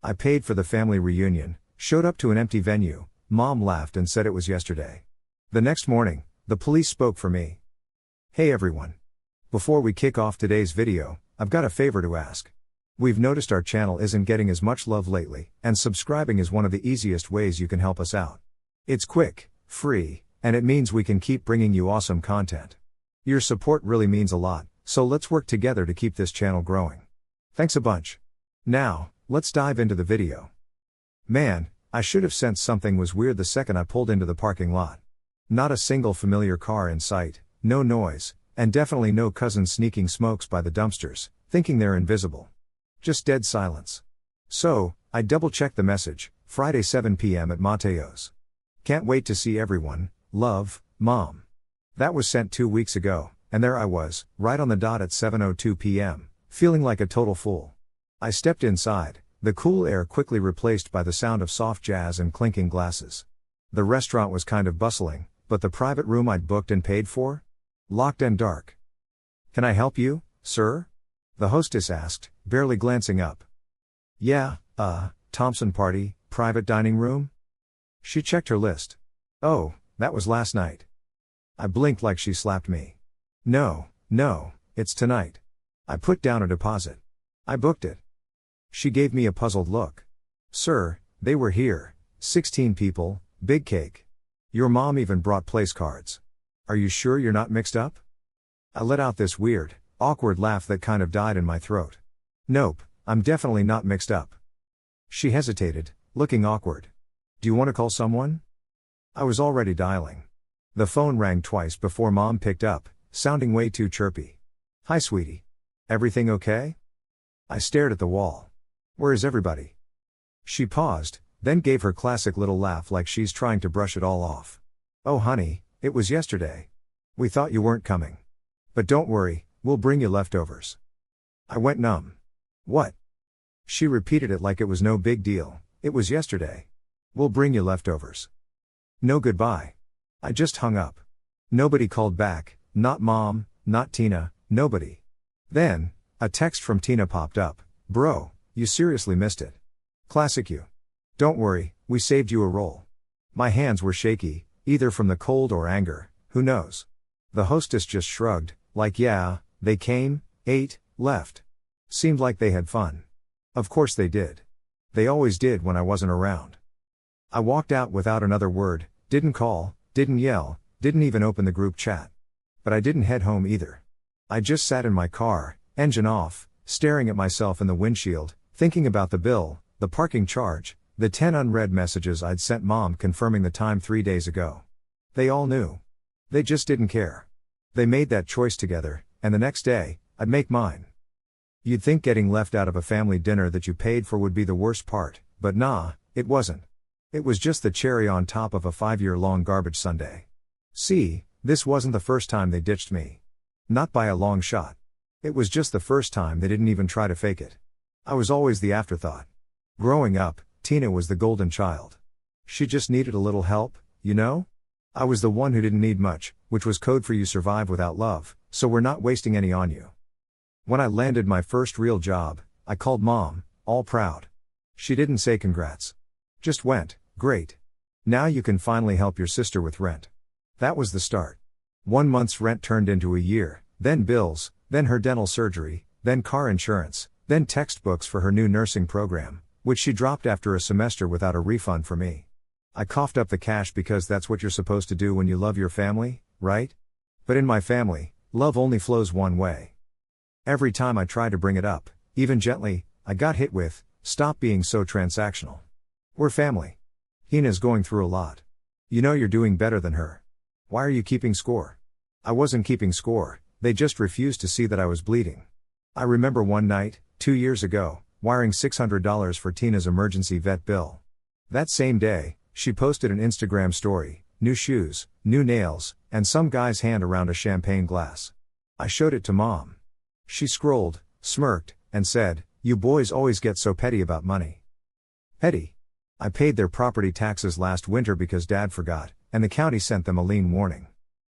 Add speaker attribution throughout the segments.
Speaker 1: I paid for the family reunion, showed up to an empty venue, Mom laughed and said it was yesterday. The next morning, the police spoke for me. Hey everyone. Before we kick off today's video, I've got a favor to ask. We've noticed our channel isn't getting as much love lately, and subscribing is one of the easiest ways you can help us out. It's quick, free, and it means we can keep bringing you awesome content. Your support really means a lot, so let's work together to keep this channel growing. Thanks a bunch. Now, let's dive into the video. Man, I should have sensed something was weird the second I pulled into the parking lot. Not a single familiar car in sight, no noise, and definitely no cousins sneaking smokes by the dumpsters, thinking they're invisible. Just dead silence. So, I double-checked the message, Friday 7 p.m. at Mateo's. Can't wait to see everyone, love, Mom. That was sent 2 weeks ago, and there I was, right on the dot at 7:02 p.m., feeling like a total fool. I stepped inside, the cool air quickly replaced by the sound of soft jazz and clinking glasses. The restaurant was kind of bustling, but the private room I'd booked and paid for? Locked and dark. Can I help you, sir? The hostess asked, barely glancing up. Yeah, Thompson party, private dining room? She checked her list. Oh, that was last night. I blinked like she slapped me. No, it's tonight. I put down a deposit. I booked it. She gave me a puzzled look. Sir, they were here, 16 people, big cake. Your mom even brought place cards. Are you sure you're not mixed up? I let out this weird, awkward laugh that kind of died in my throat. Nope, I'm definitely not mixed up. She hesitated, looking awkward. Do you want to call someone? I was already dialing. The phone rang twice before Mom picked up, sounding way too chirpy. Hi sweetie. Everything okay? I stared at the wall. Where is everybody? She paused, then gave her classic little laugh like she's trying to brush it all off. Oh honey, it was yesterday. We thought you weren't coming. But don't worry, we'll bring you leftovers. I went numb. What? She repeated it like it was no big deal. It was yesterday. We'll bring you leftovers. No goodbye. I just hung up. Nobody called back, not Mom, not Tina, nobody. Then, a text from Tina popped up. Bro, you seriously missed it. Classic you. Don't worry, we saved you a roll. My hands were shaky, either from the cold or anger, who knows. The hostess just shrugged, like yeah, they came, ate, left. Seemed like they had fun. Of course they did. They always did when I wasn't around. I walked out without another word, didn't call, didn't yell, didn't even open the group chat. But I didn't head home either. I just sat in my car, engine off, staring at myself in the windshield, thinking about the bill, the parking charge, the 10 unread messages I'd sent Mom confirming the time 3 days ago. They all knew. They just didn't care. They made that choice together, and the next day, I'd make mine. You'd think getting left out of a family dinner that you paid for would be the worst part, but nah, it wasn't. It was just the cherry on top of a 5-year-long garbage sundae. See, this wasn't the first time they ditched me. Not by a long shot. It was just the first time they didn't even try to fake it. I was always the afterthought. Growing up, Tina was the golden child. She just needed a little help, you know? I was the one who didn't need much, which was code for you survive without love, so we're not wasting any on you. When I landed my first real job, I called Mom, all proud. She didn't say congrats. Just went, great. Now you can finally help your sister with rent. That was the start. 1 month's rent turned into a year, then bills, then her dental surgery, then car insurance, then textbooks for her new nursing program, which she dropped after a semester without a refund for me. I coughed up the cash because that's what you're supposed to do when you love your family, right? But in my family, love only flows one way. Every time I tried to bring it up, even gently, I got hit with, stop being so transactional. We're family. Tina's going through a lot. You know you're doing better than her. Why are you keeping score? I wasn't keeping score, they just refused to see that I was bleeding. I remember one night, 2 years ago, wiring $600 for Tina's emergency vet bill. That same day, she posted an Instagram story, new shoes, new nails, and some guy's hand around a champagne glass. I showed it to Mom. She scrolled, smirked, and said, "You boys always get so petty about money." Petty? I paid their property taxes last winter because Dad forgot, and the county sent them a lien warning.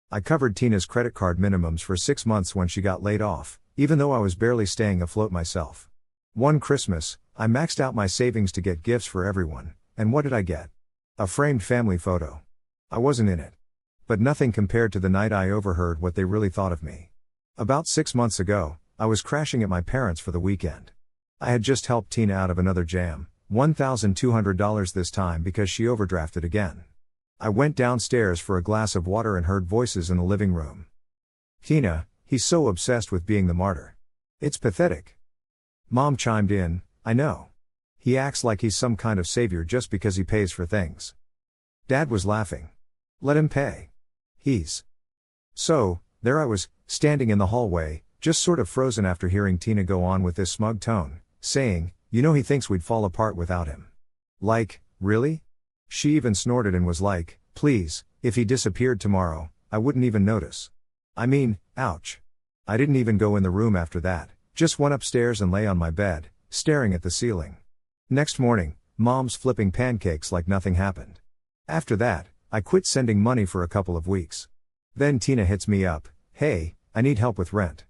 Speaker 1: I covered Tina's credit card minimums for 6 months when she got laid off, even though I was barely staying afloat myself. One Christmas, I maxed out my savings to get gifts for everyone, and what did I get? A framed family photo. I wasn't in it. But nothing compared to the night I overheard what they really thought of me. About 6 months ago, I was crashing at my parents' for the weekend. I had just helped Tina out of another jam, $1,200 this time because she overdrafted again. I went downstairs for a glass of water and heard voices in the living room. Tina, he's so obsessed with being the martyr. It's pathetic. Mom chimed in, I know. He acts like he's some kind of savior just because he pays for things. Dad was laughing. Let him pay. So, there I was, standing in the hallway, just sort of frozen after hearing Tina go on with this smug tone, saying, you know he thinks we'd fall apart without him. Like, really? She even snorted and was like, please, if he disappeared tomorrow, I wouldn't even notice. I mean, ouch. I didn't even go in the room after that, just went upstairs and lay on my bed, staring at the ceiling. Next morning, Mom's flipping pancakes like nothing happened. After that, I quit sending money for a couple of weeks. Then Tina hits me up, hey, I need help with rent.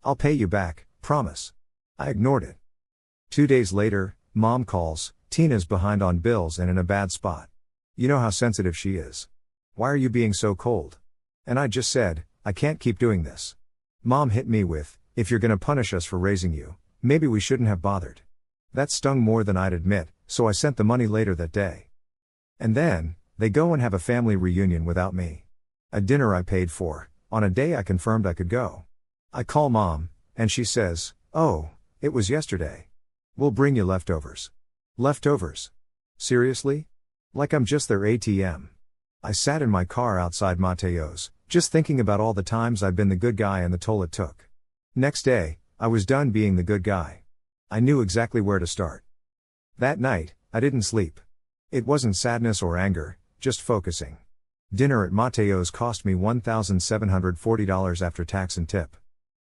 Speaker 1: I'll pay you back, promise. I ignored it. 2 days later, Mom calls, Tina's behind on bills and in a bad spot. You know how sensitive she is. Why are you being so cold? And I just said, I can't keep doing this. Mom hit me with, if you're gonna punish us for raising you, maybe we shouldn't have bothered. That stung more than I'd admit, so I sent the money later that day. And then, they go and have a family reunion without me. A dinner I paid for, on a day I confirmed I could go. I call Mom, and she says, oh, it was yesterday. We'll bring you leftovers. Leftovers? Seriously? Like I'm just their ATM. I sat in my car outside Mateo's, just thinking about all the times I'd been the good guy and the toll it took. Next day, I was done being the good guy. I knew exactly where to start. That night, I didn't sleep. It wasn't sadness or anger, just focusing. Dinner at Mateo's cost me $1,740 after tax and tip.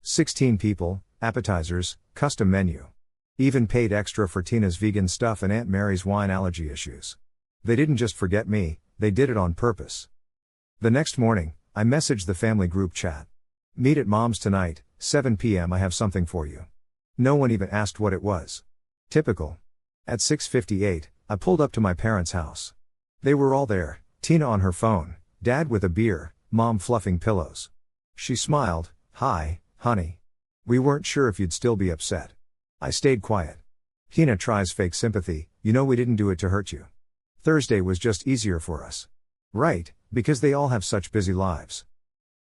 Speaker 1: 16 people, appetizers, custom menu. Even paid extra for Tina's vegan stuff and Aunt Mary's wine allergy issues. They didn't just forget me, they did it on purpose. The next morning, I messaged the family group chat. Meet at Mom's tonight, 7 p.m. I have something for you. No one even asked what it was. Typical. At 6:58, I pulled up to my parents' house. They were all there, Tina on her phone, Dad with a beer, Mom fluffing pillows. She smiled, hi, honey. We weren't sure if you'd still be upset. I stayed quiet. Tina tries fake sympathy, you know we didn't do it to hurt you. Thursday was just easier for us. Right, because they all have such busy lives.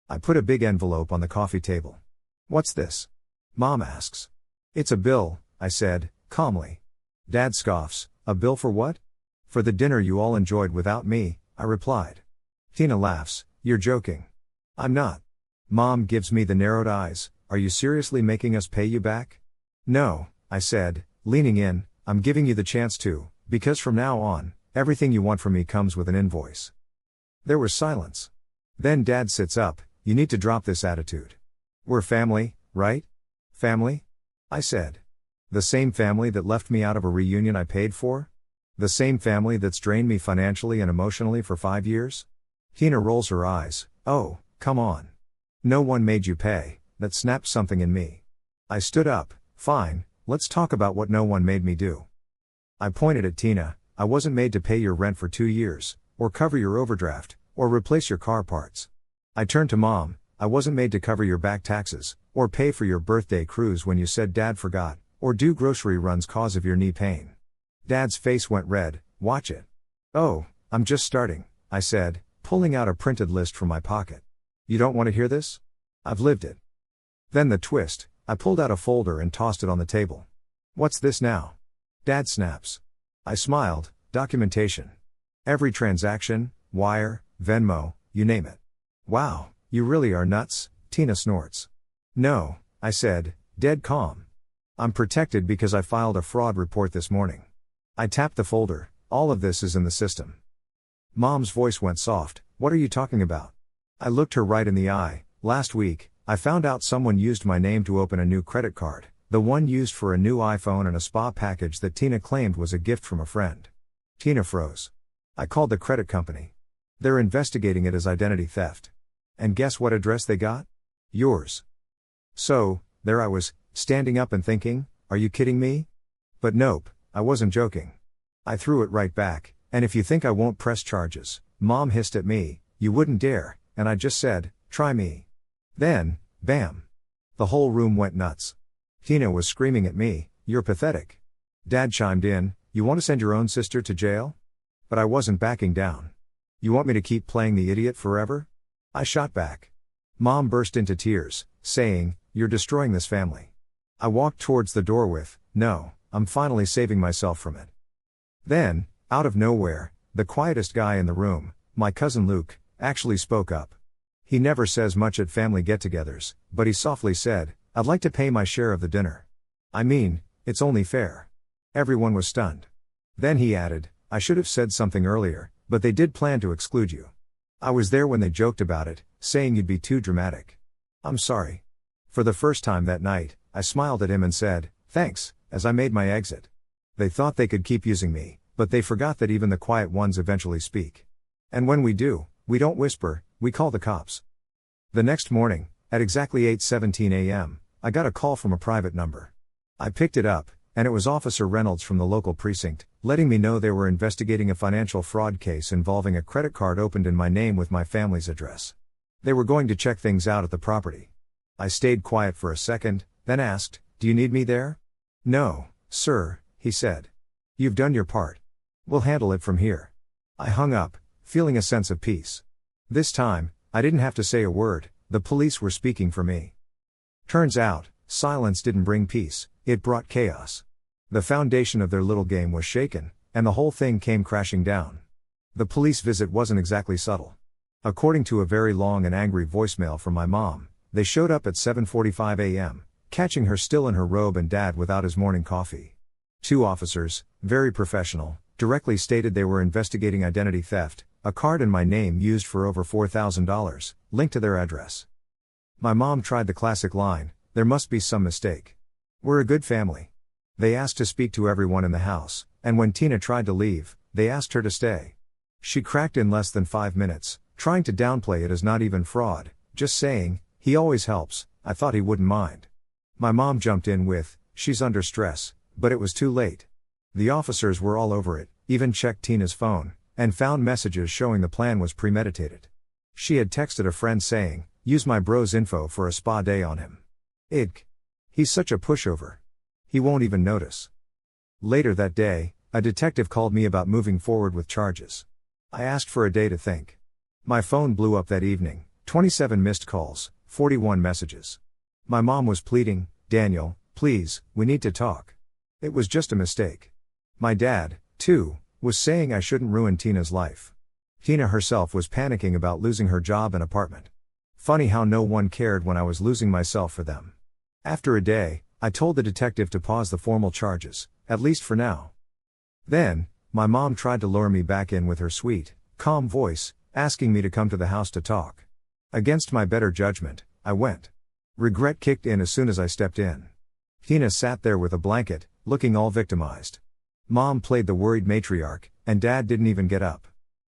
Speaker 1: I put a big envelope on the coffee table. What's this? Mom asks. It's a bill, I said, calmly. Dad scoffs, a bill for what? For the dinner you all enjoyed without me, I replied. Tina laughs, you're joking. I'm not. Mom gives me the narrowed eyes, are you seriously making us pay you back? No, I said, leaning in, I'm giving you the chance to, because from now on, everything you want from me comes with an invoice. There was silence. Then Dad sits up, you need to drop this attitude. We're family, right? Family? I said. The same family that left me out of a reunion I paid for? The same family that's drained me financially and emotionally for 5 years? Tina rolls her eyes, oh, come on. No one made you pay, that snapped something in me. I stood up, fine, let's talk about what no one made me do. I pointed at Tina, I wasn't made to pay your rent for 2 years, or cover your overdraft, or replace your car parts. I turned to Mom, I wasn't made to cover your back taxes, or pay for your birthday cruise when you said Dad forgot, or do grocery runs cause of your knee pain. Dad's face went red, watch it. Oh, I'm just starting, I said, pulling out a printed list from my pocket. You don't want to hear this? I've lived it. Then the twist, I pulled out a folder and tossed it on the table. What's this now? Dad snaps. I smiled, documentation. Every transaction, wire, Venmo, you name it. Wow, you really are nuts, Tina snorts. No, I said, dead calm. I'm protected because I filed a fraud report this morning. I tapped the folder, all of this is in the system. Mom's voice went soft, what are you talking about? I looked her right in the eye, last week, I found out someone used my name to open a new credit card, the one used for a new iPhone and a spa package that Tina claimed was a gift from a friend. Tina froze. I called the credit company. They're investigating it as identity theft. And guess what address they got? Yours. So, there I was, standing up and thinking, are you kidding me? But nope, I wasn't joking. I threw it right back, and if you think I won't press charges, Mom hissed at me, you wouldn't dare, and I just said, try me. Then, bam. The whole room went nuts. Tina was screaming at me, you're pathetic. Dad chimed in, you want to send your own sister to jail? But I wasn't backing down. You want me to keep playing the idiot forever? I shot back. Mom burst into tears, saying, you're destroying this family. I walked towards the door with, no, I'm finally saving myself from it. Then, out of nowhere, the quietest guy in the room, my cousin Luke, actually spoke up. He never says much at family get-togethers, but he softly said, I'd like to pay my share of the dinner. I mean, it's only fair. Everyone was stunned. Then he added, I should have said something earlier, but they did plan to exclude you. I was there when they joked about it, saying you'd be too dramatic. I'm sorry. For the first time that night, I smiled at him and said, thanks, as I made my exit. They thought they could keep using me, but they forgot that even the quiet ones eventually speak. And when we do, we don't whisper, we call the cops. The next morning, at exactly 8:17 a.m., I got a call from a private number. I picked it up, and it was Officer Reynolds from the local precinct, letting me know they were investigating a financial fraud case involving a credit card opened in my name with my family's address. They were going to check things out at the property. I stayed quiet for a second, then asked, do you need me there? No, sir, he said. You've done your part. We'll handle it from here. I hung up, feeling a sense of peace. This time, I didn't have to say a word, the police were speaking for me. Turns out, silence didn't bring peace, it brought chaos. The foundation of their little game was shaken, and the whole thing came crashing down. The police visit wasn't exactly subtle. According to a very long and angry voicemail from my mom, they showed up at 7:45 a.m., catching her still in her robe and Dad without his morning coffee. 2 officers, very professional, directly stated they were investigating identity theft, a card in my name used for over $4,000, linked to their address. My mom tried the classic line, there must be some mistake. We're a good family. They asked to speak to everyone in the house, and when Tina tried to leave, they asked her to stay. She cracked in less than 5 minutes, trying to downplay it as not even fraud, just saying, he always helps, I thought he wouldn't mind. My mom jumped in with, she's under stress, but it was too late. The officers were all over it, even checked Tina's phone, and found messages showing the plan was premeditated. She had texted a friend saying, use my bro's info for a spa day on him. Ig. He's such a pushover. He won't even notice. Later that day, a detective called me about moving forward with charges. I asked for a day to think. My phone blew up that evening, 27 missed calls, 41 messages. My mom was pleading, Daniel, please, we need to talk. It was just a mistake. My dad, too, was saying I shouldn't ruin Tina's life. Tina herself was panicking about losing her job and apartment. Funny how no one cared when I was losing myself for them. After a day, I told the detective to pause the formal charges, at least for now. Then, my mom tried to lure me back in with her sweet, calm voice, asking me to come to the house to talk. Against my better judgment, I went. Regret kicked in as soon as I stepped in. Tina sat there with a blanket, looking all victimized. Mom played the worried matriarch, and Dad didn't even get up.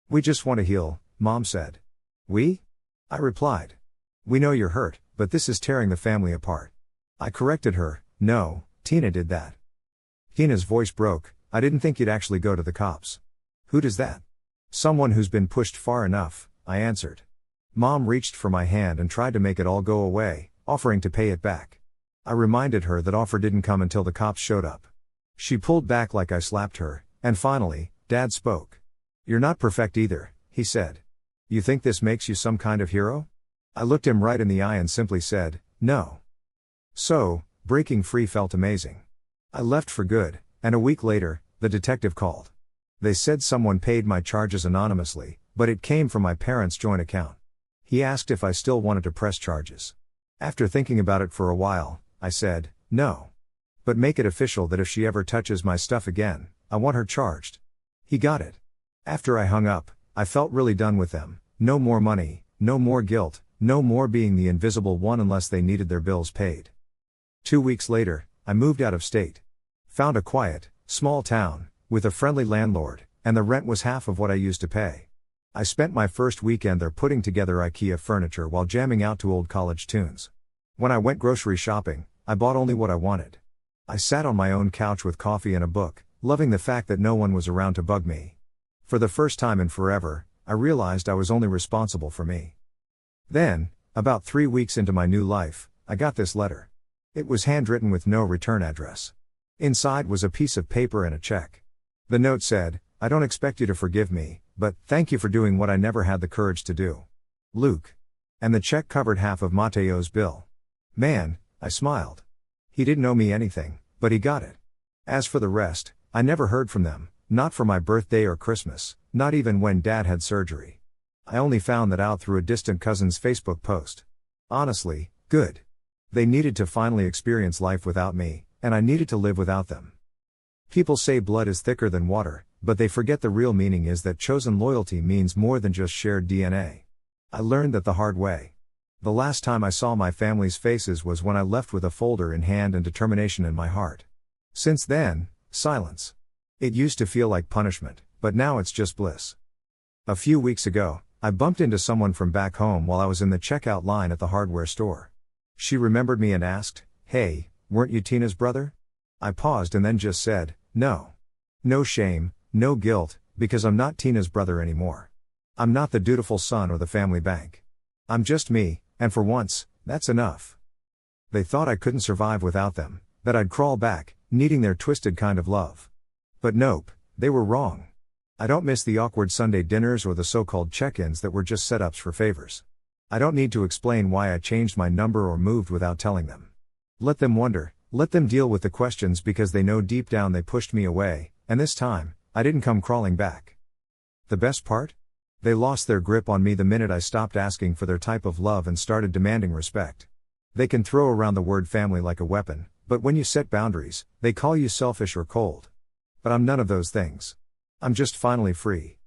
Speaker 1: We just want to heal, Mom said. We? I replied. We know you're hurt, but this is tearing the family apart. I corrected her, no, Tina did that. Tina's voice broke, I didn't think you'd actually go to the cops. Who does that? Someone who's been pushed far enough, I answered. Mom reached for my hand and tried to make it all go away, offering to pay it back. I reminded her that offer didn't come until the cops showed up. She pulled back like I slapped her, and finally, Dad spoke. You're not perfect either, he said. You think this makes you some kind of hero? I looked him right in the eye and simply said, no. So, breaking free felt amazing. I left for good, and a week later, the detective called. They said someone paid my charges anonymously, but it came from my parents' joint account. He asked if I still wanted to press charges. After thinking about it for a while, I said, no. But make it official that if she ever touches my stuff again, I want her charged. He got it. After I hung up, I felt really done with them. No more money, no more guilt, no more being the invisible one unless they needed their bills paid. 2 weeks later, I moved out of state. Found a quiet, small town, with a friendly landlord, and the rent was half of what I used to pay. I spent my first weekend there putting together IKEA furniture while jamming out to old college tunes. When I went grocery shopping, I bought only what I wanted. I sat on my own couch with coffee and a book, loving the fact that no one was around to bug me. For the first time in forever, I realized I was only responsible for me. Then, about 3 weeks into my new life, I got this letter. It was handwritten with no return address. Inside was a piece of paper and a check. The note said, "I don't expect you to forgive me, but thank you for doing what I never had the courage to do. Luke." And the check covered half of Mateo's bill. Man, I smiled. He didn't owe me anything, but he got it. As for the rest, I never heard from them, not for my birthday or Christmas, not even when Dad had surgery. I only found that out through a distant cousin's Facebook post. Honestly, good. They needed to finally experience life without me, and I needed to live without them. People say blood is thicker than water, but they forget the real meaning is that chosen loyalty means more than just shared DNA. I learned that the hard way. The last time I saw my family's faces was when I left with a folder in hand and determination in my heart. Since then, silence. It used to feel like punishment, but now it's just bliss. A few weeks ago, I bumped into someone from back home while I was in the checkout line at the hardware store. She remembered me and asked, "Hey, weren't you Tina's brother?" I paused and then just said, "No." No shame, no guilt, because I'm not Tina's brother anymore. I'm not the dutiful son or the family bank. I'm just me, and for once, that's enough. They thought I couldn't survive without them, that I'd crawl back, needing their twisted kind of love. But nope, they were wrong. I don't miss the awkward Sunday dinners or the so-called check-ins that were just setups for favors. I don't need to explain why I changed my number or moved without telling them. Let them wonder, let them deal with the questions because they know deep down they pushed me away, and this time, I didn't come crawling back. The best part? They lost their grip on me the minute I stopped asking for their type of love and started demanding respect. They can throw around the word family like a weapon, but when you set boundaries, they call you selfish or cold. But I'm none of those things. I'm just finally free.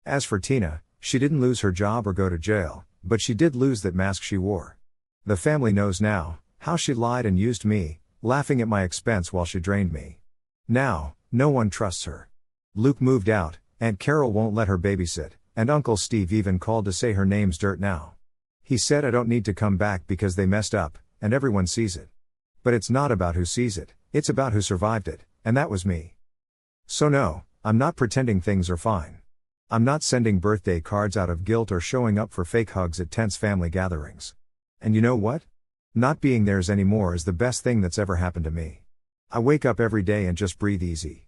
Speaker 1: As for Tina, she didn't lose her job or go to jail, but she did lose that mask she wore. The family knows now how she lied and used me, laughing at my expense while she drained me. Now, no one trusts her. Luke moved out, Aunt Carol won't let her babysit, and Uncle Steve even called to say her name's dirt now. He said I don't need to come back because they messed up, and everyone sees it. But it's not about who sees it, it's about who survived it, and that was me. So no, I'm not pretending things are fine. I'm not sending birthday cards out of guilt or showing up for fake hugs at tense family gatherings. And you know what? Not being theirs anymore is the best thing that's ever happened to me. I wake up every day and just breathe easy.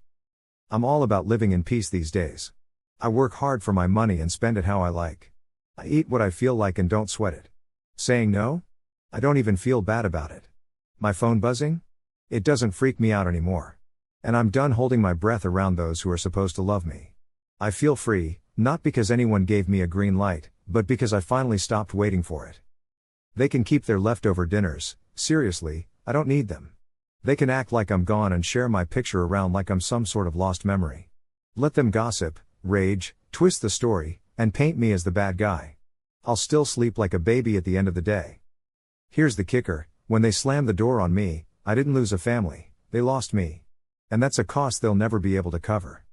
Speaker 1: I'm all about living in peace these days. I work hard for my money and spend it how I like. I eat what I feel like and don't sweat it. Saying no? I don't even feel bad about it. My phone buzzing? It doesn't freak me out anymore. And I'm done holding my breath around those who are supposed to love me. I feel free, not because anyone gave me a green light, but because I finally stopped waiting for it. They can keep their leftover dinners, seriously, I don't need them. They can act like I'm gone and share my picture around like I'm some sort of lost memory. Let them gossip, rage, twist the story, and paint me as the bad guy. I'll still sleep like a baby at the end of the day. Here's the kicker, when they slammed the door on me, I didn't lose a family, they lost me. And that's a cost they'll never be able to cover.